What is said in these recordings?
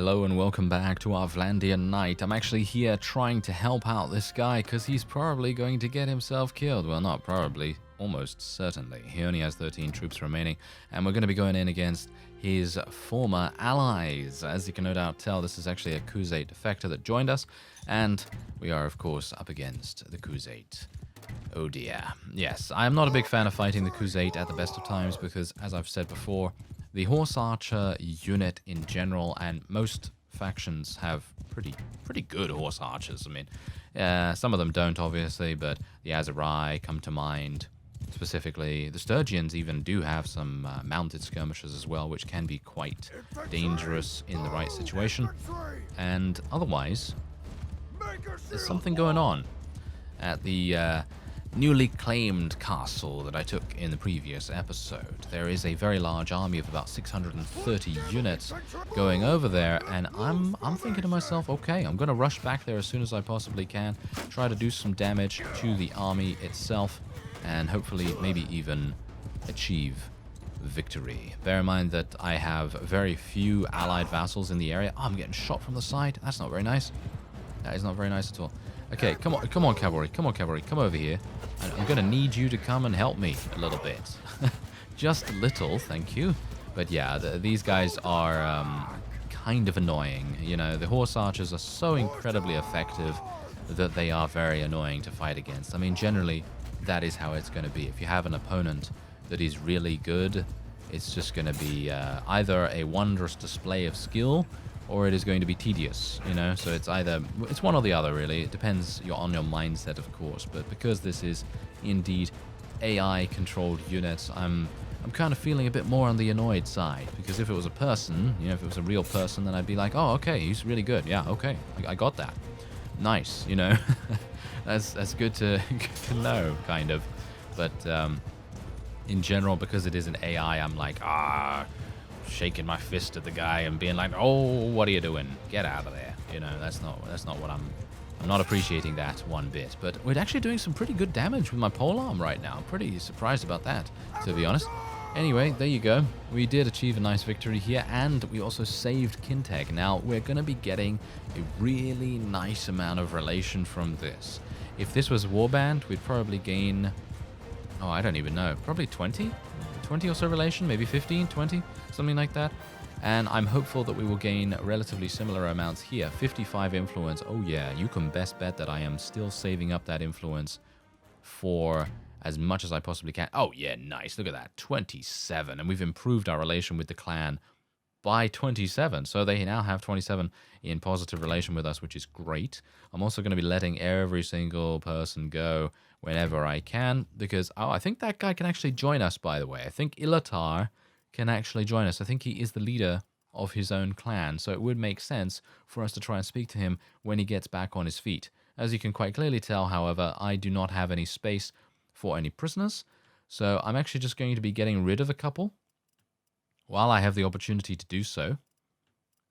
Hello and welcome back to our VLANDIA night. I'm actually here trying to help out this guy because he's probably going to get himself killed. Well, not probably, almost certainly. He only has 13 troops remaining, and we're going to be going in against his former allies. As you can no doubt tell, this is actually a Khuzait defector that joined us, and we are, of course, up against the Khuzait. Oh dear. Yes, I'm not a big fan of fighting the Khuzait at the best of times because, as I've said before, the Horse Archer unit in general, and most factions have pretty good Horse Archers. I mean, some of them don't, obviously, but the Azurai come to mind. Specifically, the Sturgians even do have some mounted skirmishers as well, which can be quite dangerous in the right situation. And otherwise, there's something going on at the newly claimed castle that I took in the previous episode. There is a very large army of about 630 units going over there, and I'm thinking to myself, okay, I'm going to rush back there as soon as I possibly can, try to do some damage to the army itself, and hopefully maybe even achieve victory. Bear in mind that I have very few allied vassals in the area. Oh, I'm getting shot from the side. That's not very nice. That is not very nice at all. Okay, come on, cavalry. Come on, cavalry. Come over here. I'm going to need you to come and help me a little bit. Just a little, thank you. But yeah, these guys are kind of annoying. You know, the Horse Archers are so incredibly effective that they are very annoying to fight against. I mean, generally, that is how it's going to be. If you have an opponent that is really good, it's just going to be either a wondrous display of skill, or it is going to be tedious, you know? So it's one or the other, really. It depends on your mindset, of course. But because this is indeed AI-controlled units, I'm kind of feeling a bit more on the annoyed side. Because if it was a person, you know, if it was a real person, then I'd be like, oh, okay, he's really good. Yeah, okay, I got that. Nice, you know? that's good to know, kind of. But in general, because it is an AI, I'm like, shaking my fist at the guy and being like, oh, what are you doing? Get out of there. You know, that's not what I'm not appreciating that one bit. But we're actually doing some pretty good damage with my polearm right now. I'm pretty surprised about that, to be honest. Anyway, there you go. We did achieve a nice victory here, and we also saved Kinteg. Now, we're going to be getting a really nice amount of relation from this. If this was Warband, we'd probably gain, oh, I don't even know, probably 20 or so relation, maybe 15, 20, something like that. And I'm hopeful that we will gain relatively similar amounts here. 55 influence. Oh yeah, you can best bet that I am still saving up that influence for as much as I possibly can. Oh yeah, nice. Look at that. 27. And we've improved our relation with the clan by 27. So they now have 27 in positive relation with us, which is great. I'm also going to be letting every single person go whenever I can, because, oh, I think that guy can actually join us, by the way. I think Ilatar can actually join us. I think he is the leader of his own clan, so it would make sense for us to try and speak to him when he gets back on his feet. As you can quite clearly tell, however, I do not have any space for any prisoners, so I'm actually just going to be getting rid of a couple while I have the opportunity to do so,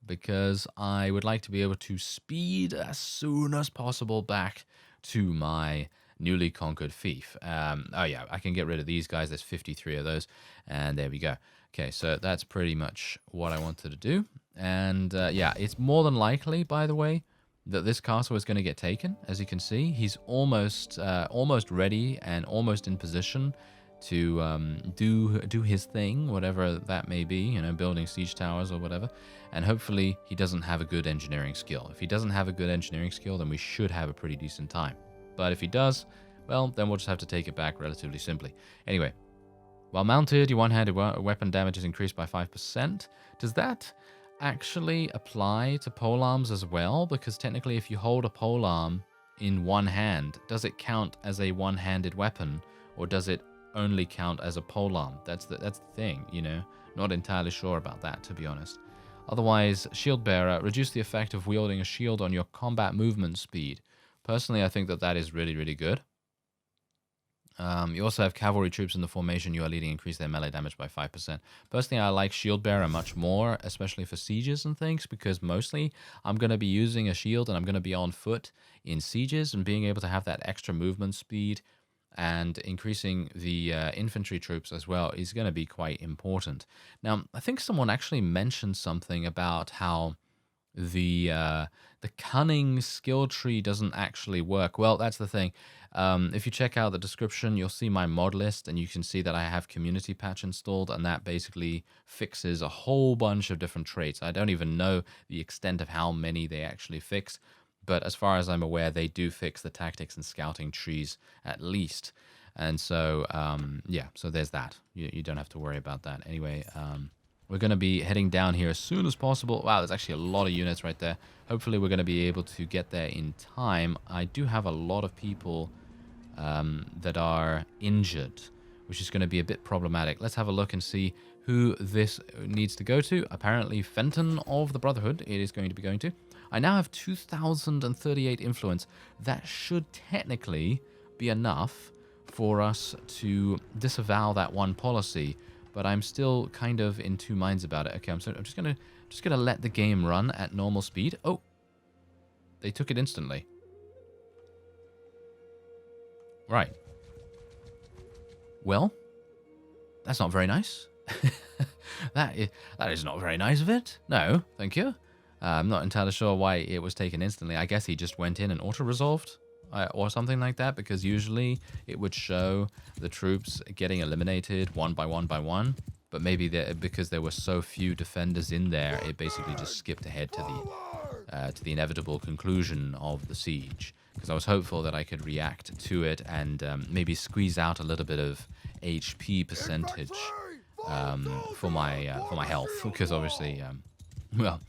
because I would like to be able to speed as soon as possible back to my newly conquered fief. Oh yeah, I can get rid of these guys. There's 53 of those, and there we go. Okay, so that's pretty much what I wanted to do. And yeah, it's more than likely, by the way, that this castle is going to get taken. As you can see, he's almost ready and almost in position to do his thing, whatever that may be, you know, building siege towers or whatever. And hopefully he doesn't have a good engineering skill. If he doesn't have a good engineering skill, then we should have a pretty decent time. But if he does, well, then we'll just have to take it back relatively simply. Anyway, while mounted, your one-handed weapon damage is increased by 5%. Does that actually apply to polearms as well? Because technically, if you hold a polearm in one hand, does it count as a one-handed weapon, or does it only count as a polearm? That's the thing, you know. Not entirely sure about that, to be honest. Otherwise, shield bearer, reduce the effect of wielding a shield on your combat movement speed. Personally, I think that is really, really good. You also have cavalry troops in the formation you are leading increase their melee damage by 5%. Personally, I like shield bearer much more, especially for sieges and things, because mostly I'm going to be using a shield and I'm going to be on foot in sieges, and being able to have that extra movement speed and increasing the infantry troops as well is going to be quite important. Now, I think someone actually mentioned something about how the cunning skill tree doesn't actually work. Well, that's the thing. If you check out the description, you'll see my mod list, and you can see that I have community patch installed, and that basically fixes a whole bunch of different traits. I don't even know the extent of how many they actually fix, but as far as I'm aware, they do fix the tactics and scouting trees at least. And so, yeah, so there's that. You don't have to worry about that. Anyway, we're going to be heading down here as soon as possible. Wow, there's actually a lot of units right there. Hopefully we're going to be able to get there in time. I do have a lot of people that are injured, which is going to be a bit problematic. Let's have a look and see who this needs to go to. Apparently Fenton of the Brotherhood it is going to be going to. I now have 2,038 influence. That should technically be enough for us to disavow that one policy, but I'm still kind of in two minds about it. Okay, I'm just gonna let the game run at normal speed. Oh, they took it instantly. Right. Well, that's not very nice. that is not very nice of it. No, thank you. I'm not entirely sure why it was taken instantly. I guess he just went in and auto-resolved or something like that, because usually it would show the troops getting eliminated one by one by one. But maybe because there were so few defenders in there, it basically just skipped ahead to the inevitable conclusion of the siege. Because I was hopeful that I could react to it and maybe squeeze out a little bit of HP percentage for my health. Because obviously, well,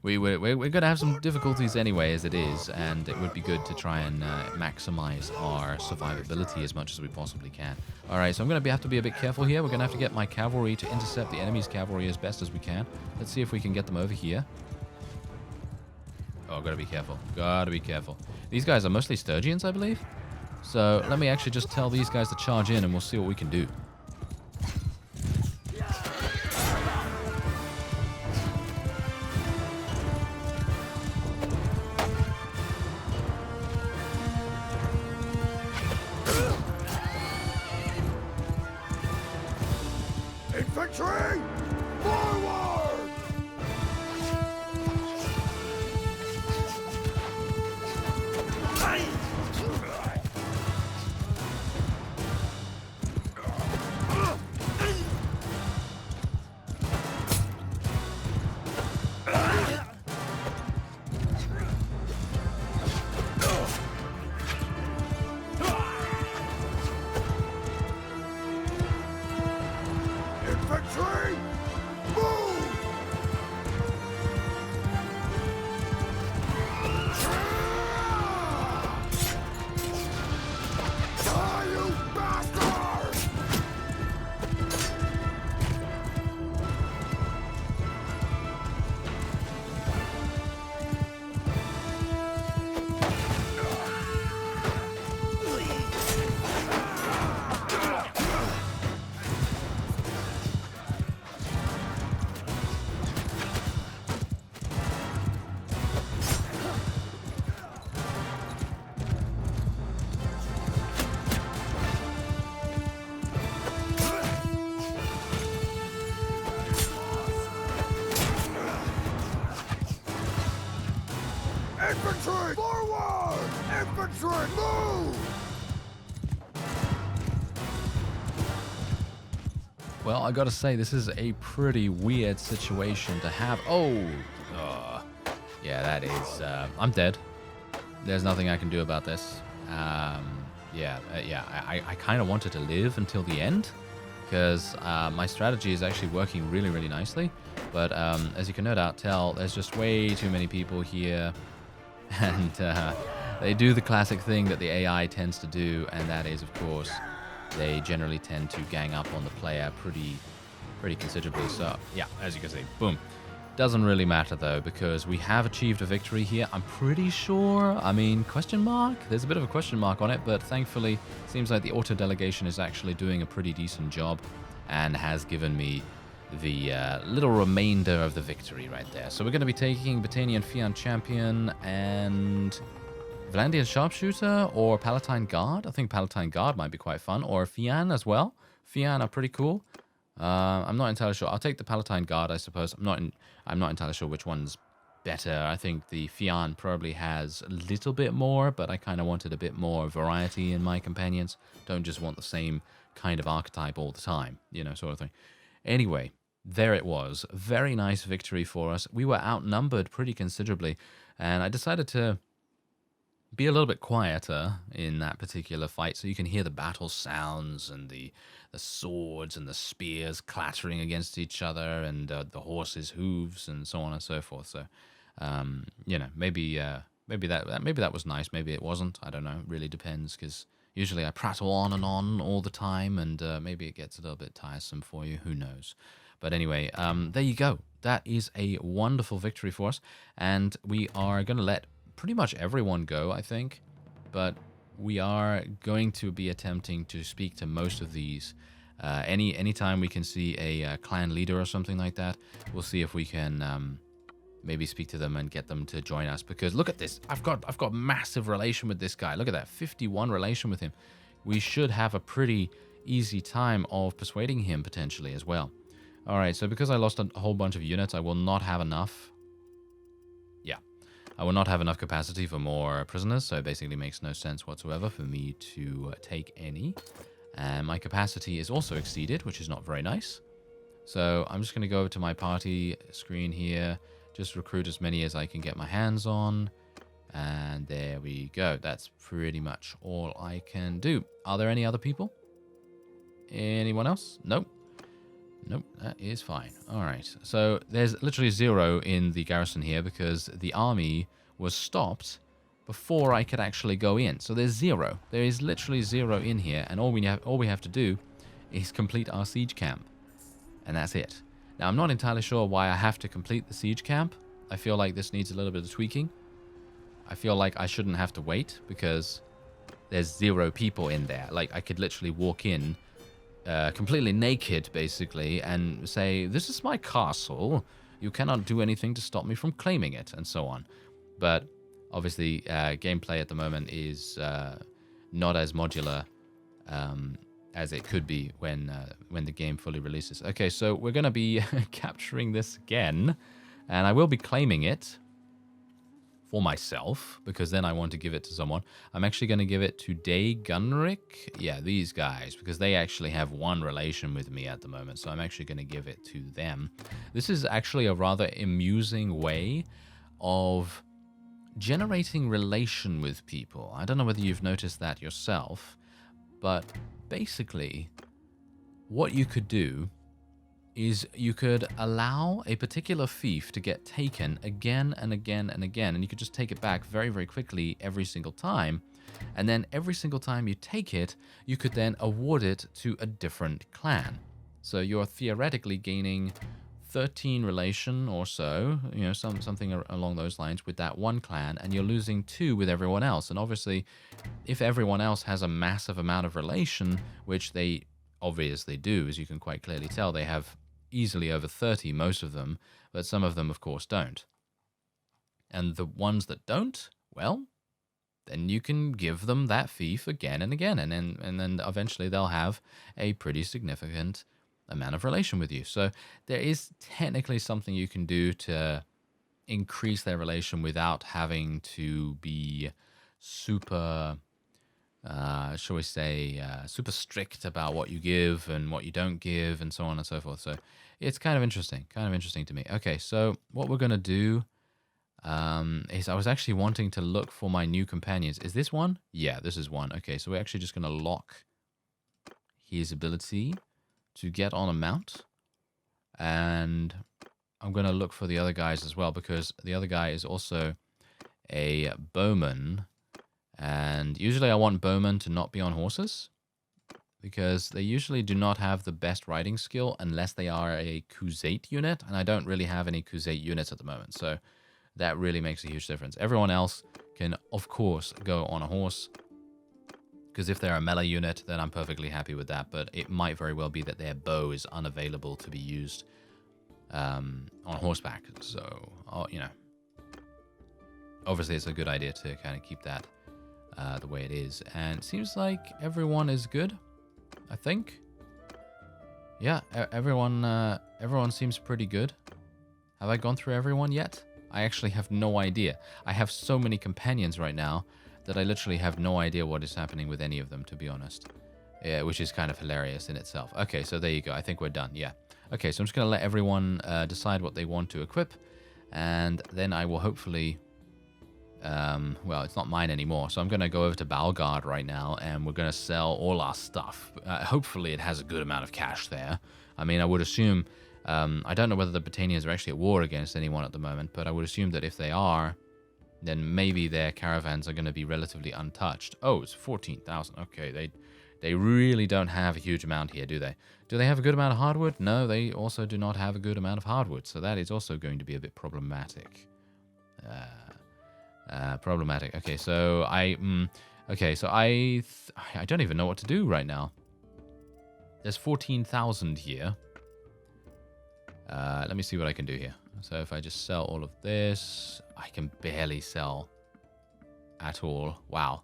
we're going to have some difficulties anyway as it is, and it would be good to try and maximize our survivability as much as we possibly can. All right, so I'm going to have to be a bit careful here. We're going to have to get my cavalry to intercept the enemy's cavalry as best as we can. Let's see if we can get them over here. Oh, gotta be careful. Gotta be careful. These guys are mostly Sturgians, I believe. So let me actually just tell these guys to charge in, and we'll see what we can do. Infantry! Forward! Infantry! Move! Die, you bastard! Infantry! Forward! Infantry, move! Well, I gotta say, this is a pretty weird situation to have. Oh, yeah, that is. I'm dead. There's nothing I can do about this. I kind of wanted to live until the end, because my strategy is actually working really, really nicely. But as you can no doubt tell, there's just way too many people here, and they do the classic thing that the AI tends to do, and that is, of course, they generally tend to gang up on the player pretty considerably. So yeah, as you can see, boom. Doesn't really matter though, because we have achieved a victory here. I'm pretty sure. I mean, question mark? There's a bit of a question mark on it, but thankfully, it seems like the auto delegation is actually doing a pretty decent job and has given me the little remainder of the victory right there. So we're going to be taking Battanian Fian Champion and VLANDIA Sharpshooter or Palatine Guard. I think Palatine Guard might be quite fun, or Fian as well. Fian are pretty cool. I'm not entirely sure. I'll take the Palatine Guard, I suppose. I'm not entirely sure which one's better. I think the Fian probably has a little bit more, but I kind of wanted a bit more variety in my companions. Don't just want the same kind of archetype all the time, you know, sort of thing. Anyway, there it was. Very nice victory for us. We were outnumbered pretty considerably, and I decided to be a little bit quieter in that particular fight so you can hear the battle sounds and the swords and the spears clattering against each other and the horses' hooves and so on and so forth. So, you know, maybe that was nice. Maybe it wasn't. I don't know. It really depends, because usually I prattle on and on all the time, and maybe it gets a little bit tiresome for you. Who knows? But anyway, there you go. That is a wonderful victory for us, and we are going to let pretty much everyone go, I think, but we are going to be attempting to speak to most of these. Anytime we can see a clan leader or something like that, we'll see if we can maybe speak to them and get them to join us. Because look at this, I've got massive relation with this guy. Look at that, 51 relation with him. We should have a pretty easy time of persuading him potentially as well. All right, so because I lost a whole bunch of units, I will not have enough. I will not have enough capacity for more prisoners, so it basically makes no sense whatsoever for me to take any. And my capacity is also exceeded, which is not very nice. So I'm just going to go over to my party screen here, just recruit as many as I can get my hands on. And there we go. That's pretty much all I can do. Are there any other people? Anyone else? Nope. Nope, that is fine. All right, so there's literally 0 in the garrison here because the army was stopped before I could actually go in. So there's 0. There is literally 0 in here, and all we have to do is complete our siege camp, and that's it. Now, I'm not entirely sure why I have to complete the siege camp. I feel like this needs a little bit of tweaking. I feel like I shouldn't have to wait because there's 0 people in there. Like, I could literally walk in completely naked, basically, and say, this is my castle. You cannot do anything to stop me from claiming it, and so on. But obviously, gameplay at the moment is not as modular as it could be when the game fully releases. Okay, so we're going to be capturing this again, and I will be claiming it for myself, because then I want to give it to someone. I'm actually going to give it to Gunrick. Yeah, these guys, because they actually have 1 relation with me at the moment, so I'm actually going to give it to them. This is actually a rather amusing way of generating relation with people. I don't know whether you've noticed that yourself, but basically what you could do is you could allow a particular fief to get taken again and again and again, and you could just take it back very, very quickly every single time. And then every single time you take it, you could then award it to a different clan. So you're theoretically gaining 13 relation or so, you know, something along those lines with that one clan, and you're losing 2 with everyone else. And obviously, if everyone else has a massive amount of relation, which they obviously do, as you can quite clearly tell, they have easily over 30, most of them, but some of them, of course, don't. And the ones that don't, well, then you can give them that fief again and again, and then eventually they'll have a pretty significant amount of relation with you. So there is technically something you can do to increase their relation without having to be super, shall we say, super strict about what you give and what you don't give and so on and so forth. So it's kind of interesting to me. Okay, so what we're going to do is I was actually wanting to look for my new companions. Is this one? Yeah, this is one. Okay, so we're actually just going to lock his ability to get on a mount. And I'm going to look for the other guys as well, because the other guy is also a bowman. And usually I want bowmen to not be on horses, because they usually do not have the best riding skill unless they are a Khuzait unit, and I don't really have any Khuzait units at the moment, so that really makes a huge difference. Everyone else can, of course, go on a horse, because if they're a melee unit, then I'm perfectly happy with that, but it might very well be that their bow is unavailable to be used on horseback, so, you know, obviously it's a good idea to kind of keep that the way it is. And it seems like everyone is good, I think. Yeah, everyone seems pretty good. Have I gone through everyone yet? I actually have no idea. I have so many companions right now that I literally have no idea what is happening with any of them, to be honest. Yeah, which is kind of hilarious in itself. Okay, so there you go. I think we're done. Yeah. Okay, so I'm just going to let everyone decide what they want to equip. And then I will hopefully... well, it's not mine anymore. So I'm going to go over to Balgard right now. And we're going to sell all our stuff. Hopefully it has a good amount of cash there. I mean, I would assume... I don't know whether the Britanians are actually at war against anyone at the moment. But I would assume that if they are... then maybe their caravans are going to be relatively untouched. Oh, it's 14,000. Okay, they really don't have a huge amount here, do they? Do they have a good amount of hardwood? No, they also do not have a good amount of hardwood. So that is also going to be a bit problematic. Problematic. Okay, so I don't even know what to do right now. There's 14,000 here. Let me see what I can do here. So if I just sell all of this, I can barely sell at all. Wow.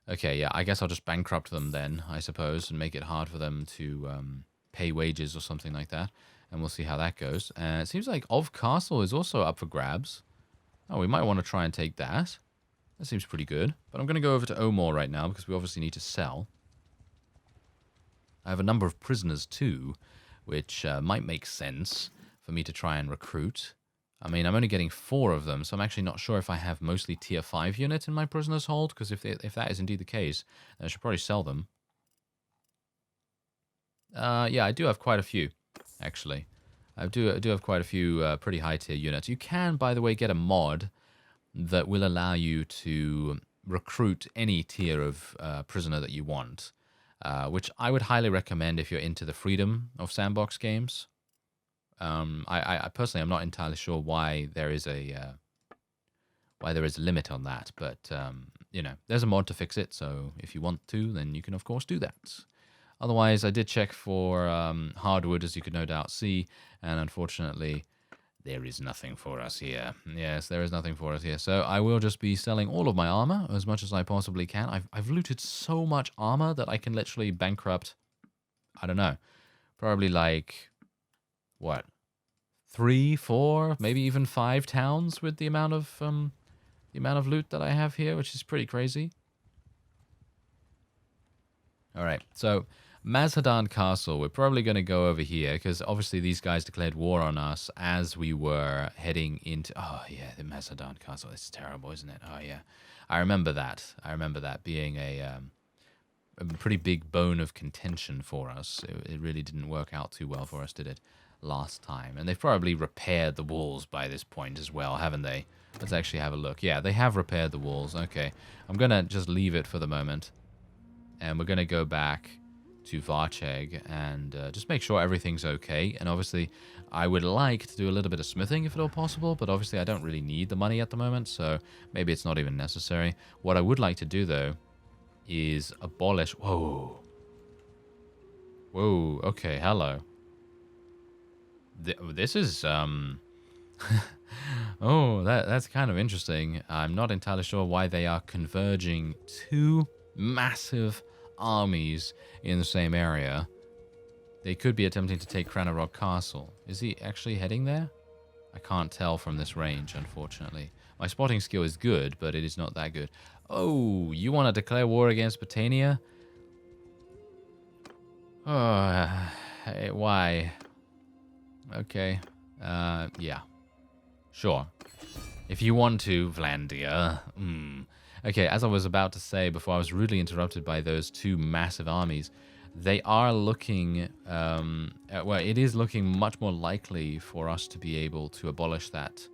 Okay, yeah, I guess I'll just bankrupt them then, I suppose, and make it hard for them to pay wages or something like that. And we'll see how that goes. It seems like Ov Castle is also up for grabs. Oh, we might want to try and take that. That seems pretty good. But I'm going to go over to Omor right now because we obviously need to sell. I have a number of prisoners too, which might make sense for me to try and recruit. I mean, I'm only getting 4 of them, so I'm actually not sure if I have mostly tier 5 units in my prisoners' hold, because if that is indeed the case, then I should probably sell them. Yeah, I do have quite a few, actually. I do have quite a few pretty high tier units. You can, by the way, get a mod that will allow you to recruit any tier of prisoner that you want, which I would highly recommend if you're into the freedom of sandbox games. I personally, I'm not entirely sure why there is a limit on that, but you know, there's a mod to fix it. So if you want to, then you can of course do that. Otherwise, I did check for hardwood, as you could no doubt see, and unfortunately, there is nothing for us here. Yes, there is nothing for us here. So I will just be selling all of my armor as much as I possibly can. I've looted so much armor that I can literally bankrupt. I don't know, probably like. What, 3, 4, maybe even 5 towns with the amount of loot that I have here, which is pretty crazy. All right, so Mazhadan Castle, we're probably going to go over here because obviously these guys declared war on us as we were heading into. Oh yeah, the Mazhadan Castle. It's terrible, isn't it? Oh yeah, I remember that. I remember that being a pretty big bone of contention for us. It really didn't work out too well for us, did it? Last time. And they've probably repaired the walls by this point as well, haven't they? Let's actually have a look. Yeah, they have repaired the walls. Okay. I'm going to just leave it for the moment. And we're going to go back to Varcheg and just make sure everything's okay. And obviously, I would like to do a little bit of smithing if at all possible, but obviously I don't really need the money at the moment, so maybe it's not even necessary. What I would like to do, though, is abolish... Whoa. Whoa, okay, hello. This is, oh, that's kind of interesting. I'm not entirely sure why they are converging 2 massive armies in the same area. They could be attempting to take Cranarog Castle. Is he actually heading there? I can't tell from this range, unfortunately. My spotting skill is good, but it is not that good. Oh, you want to declare war against Britannia? Oh, why? Okay. Yeah. Sure. If you want to, Vlandia. Okay, as I was about to say before I was rudely interrupted by those 2 massive armies, they are looking... well, it is looking much more likely for us to be able to abolish that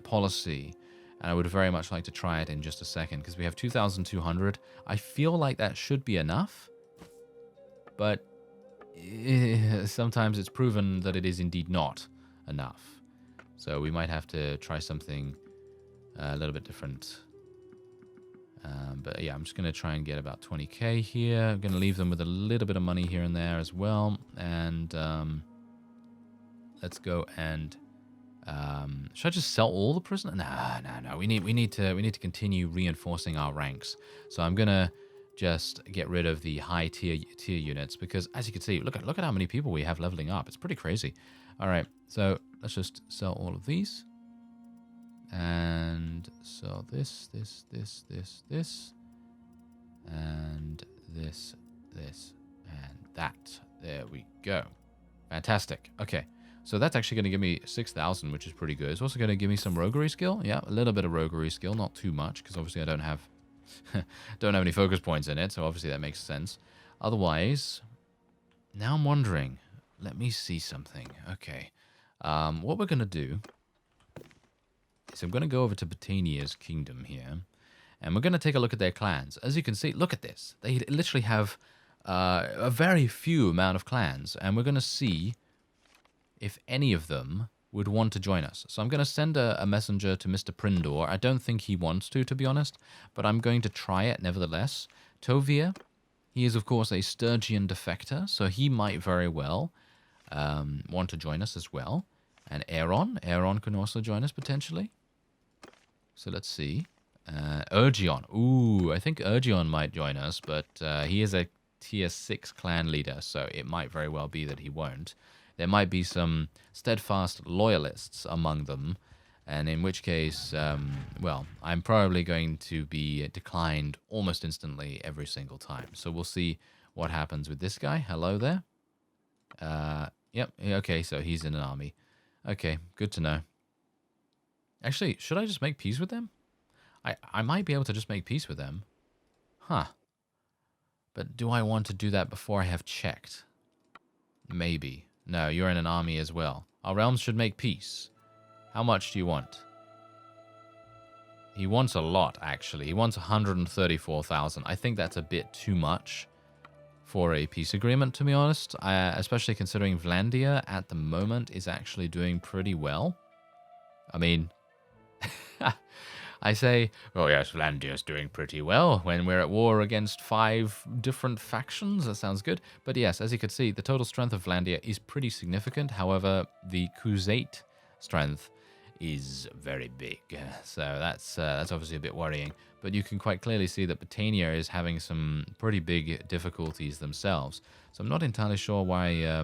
policy. And I would very much like to try it in just a second, because we have 2,200. I feel like that should be enough. But... sometimes it's proven that it is indeed not enough. So we might have to try something a little bit different. But yeah, I'm just going to try and get about 20k here. I'm going to leave them with a little bit of money here and there as well. And let's go and... should I just sell all the prisoners? No. We need to continue reinforcing our ranks. So I'm going to just get rid of the high tier units because, as you can see, look at how many people we have leveling up. It's pretty crazy. All right, so let's just sell all of these. And so this, and this, and that. There we go. Fantastic. Okay. So that's actually going to give me 6,000, which is pretty good. It's also going to give me some roguery skill. Yeah, a little bit of roguery skill, not too much, because obviously I don't have any focus points in it, so obviously that makes sense. Otherwise, now I'm wondering. Let me see something. Okay. What we're going to do is I'm going to go over to Botania's kingdom here, and we're going to take a look at their clans. As you can see, look at this. They literally have a very few amount of clans, and we're going to see if any of them would want to join us. So I'm going to send a messenger to Mr. Prindor. I don't think he wants to be honest, but I'm going to try it nevertheless. Tovir, he is of course a Sturgian defector, so he might very well want to join us as well. And Aaron can also join us potentially. So let's see. Urgion. Ooh, I think Urgion might join us, but he is a tier 6 clan leader, so it might very well be that he won't. There might be some steadfast loyalists among them, and in which case, well, I'm probably going to be declined almost instantly every single time. So we'll see what happens with this guy. Hello there. Yep, okay, so he's in an army. Okay, good to know. Actually, should I just make peace with them? I might be able to just make peace with them. Huh. But do I want to do that before I have checked? Maybe. No, you're in an army as well. Our realms should make peace. How much do you want? He wants a lot, actually. He wants 134,000. I think that's a bit too much for a peace agreement, to be honest. Especially considering VLANDIA at the moment is actually doing pretty well. I mean, I say, oh yes, VLANDIA's doing pretty well when we're at war against 5 different factions. That sounds good. But yes, as you can see, the total strength of VLANDIA is pretty significant. However, the Khuzait strength is very big. So that's obviously a bit worrying. But you can quite clearly see that Botania is having some pretty big difficulties themselves. So I'm not entirely sure why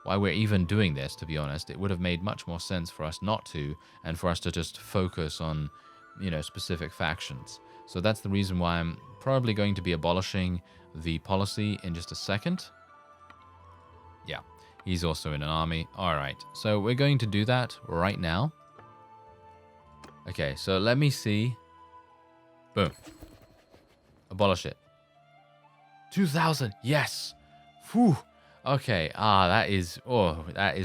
we're even doing this, to be honest. It would have made much more sense for us not to, and for us to just focus on, you know, specific factions. So that's the reason why I'm probably going to be abolishing the policy in just a second. Yeah, he's also in an army. All right, so we're going to do that right now. Okay, so let me see. Boom. Abolish it. 2,000, yes. Whew. Okay, that is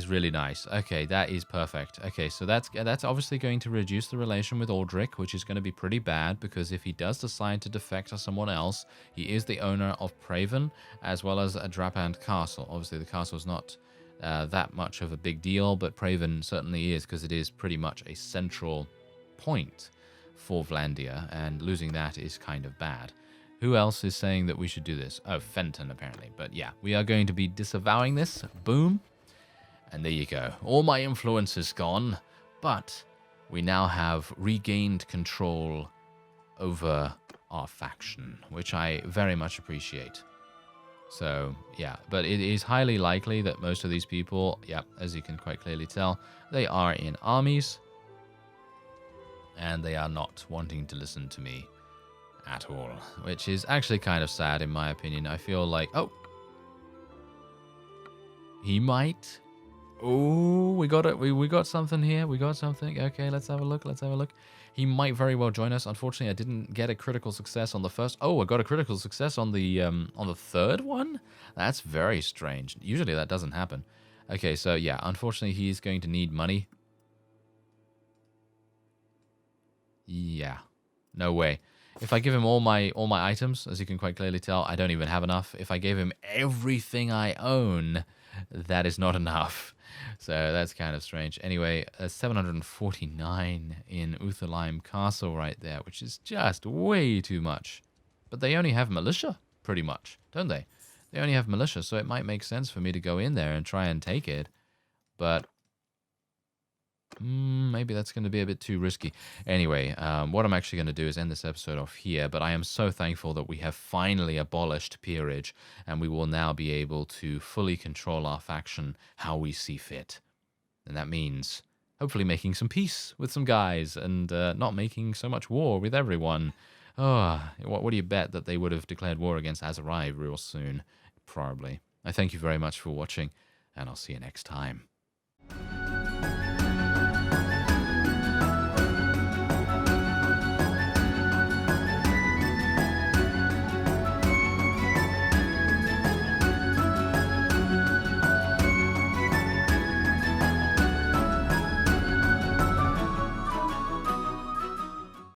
really nice. Okay, that is perfect. Okay, so that's obviously going to reduce the relation with Aldrich, which is going to be pretty bad, because if he does decide to defect to someone else, he is the owner of Praven, as well as a Drapand Castle. Obviously, the castle is not that much of a big deal, but Praven certainly is, because it is pretty much a central point for VLANDIA, and losing that is kind of bad. Who else is saying that we should do this? Oh, Fenton, apparently. But yeah, we are going to be disavowing this. Boom. And there you go. All my influence is gone, but we now have regained control over our faction, which I very much appreciate. So, yeah, but it is highly likely that most of these people, yeah, as you can quite clearly tell, they are in armies, and they are not wanting to listen to me at all, which is actually kind of sad in my opinion. I feel like, oh, he might. Oh, we got it. We got something here. We got something. Okay, let's have a look. Let's have a look. He might very well join us. Unfortunately, I didn't get a critical success on the first. Oh, I got a critical success on the third one. That's very strange. Usually that doesn't happen. Okay, so yeah, unfortunately, he's going to need money. Yeah, no way. If I give him all my items, as you can quite clearly tell, I don't even have enough. If I gave him everything I own, that is not enough. So that's kind of strange. Anyway, 749 in Utherlheim Castle right there, which is just way too much. But they only have militia, pretty much, don't they? They only have militia, so it might make sense for me to go in there and try and take it. But maybe that's going to be a bit too risky. Anyway, what I'm actually going to do is end this episode off here, but I am so thankful that we have finally abolished peerage, and we will now be able to fully control our faction how we see fit. And that means hopefully making some peace with some guys and not making so much war with everyone. Oh, what do you bet that they would have declared war against Azerai real soon? Probably. I thank you very much for watching, and I'll see you next time.